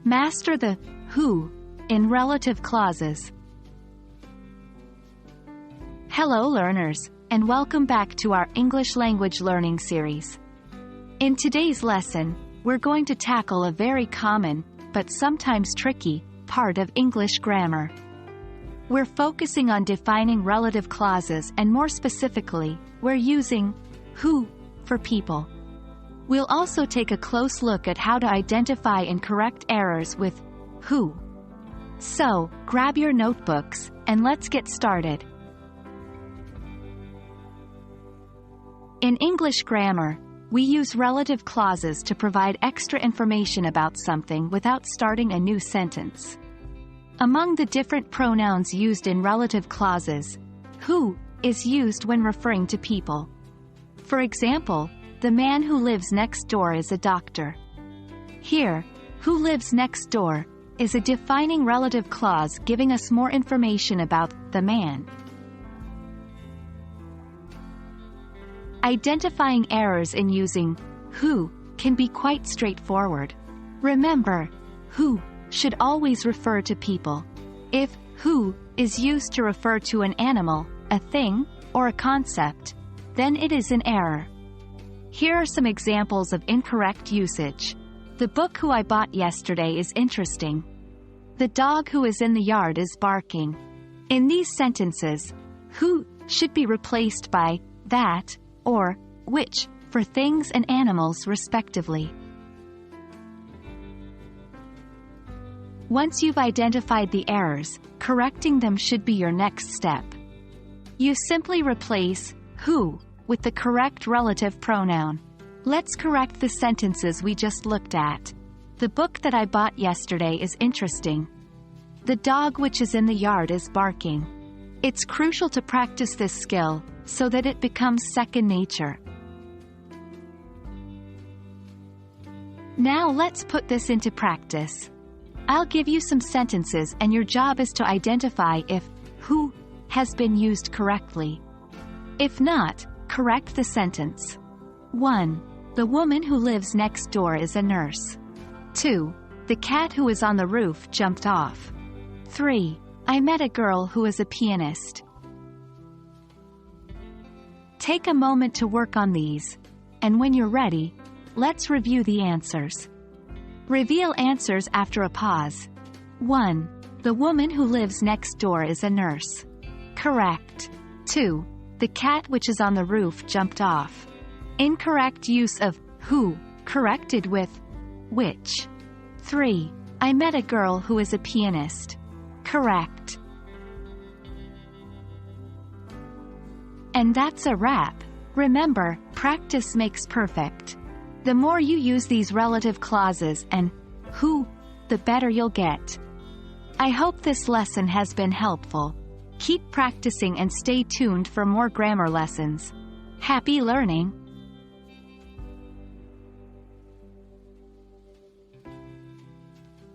Master the who in relative clauses. Hello learners, and welcome back to our English language learning series. In today's lesson, we're going to tackle a very common, but sometimes tricky, part of English grammar. We're focusing on defining relative clauses, and more specifically, we're using who for people. We'll also take a close look at how to identify and correct errors with who. So, grab your notebooks, and let's get started. In English grammar, we use relative clauses to provide extra information about something without starting a new sentence. Among the different pronouns used in relative clauses, who is used when referring to people. For example, the man who lives next door is a doctor. Here, who lives next door is a defining relative clause giving us more information about the man. Identifying errors in using who can be quite straightforward. Remember, who should always refer to people. If who is used to refer to an animal, a thing, or a concept, then it is an error. Here are some examples of incorrect usage. The book who I bought yesterday is interesting. The dog who is in the yard is barking. In these sentences, who should be replaced by that or which for things and animals respectively. Once you've identified the errors, correcting them should be your next step. You simply replace who with the correct relative pronoun. Let's correct the sentences we just looked at. The book that I bought yesterday is interesting. The dog which is in the yard is barking. It's crucial to practice this skill so that it becomes second nature. Now let's put this into practice. I'll give you some sentences and your job is to identify if who has been used correctly. If not, correct the sentence. 1. The woman who lives next door is a nurse. 2. The cat who is on the roof jumped off. 3. I met a girl who is a pianist. Take a moment to work on these, and when you're ready, let's review the answers. Reveal answers after a pause. 1. The woman who lives next door is a nurse. Correct. 2. The cat which is on the roof jumped off. Incorrect use of who, corrected with which. 3. I met a girl who is a pianist. Correct. And that's a wrap. Remember, practice makes perfect. The more you use these relative clauses and who, the better you'll get. I hope this lesson has been helpful. Keep practicing and stay tuned for more grammar lessons. Happy learning!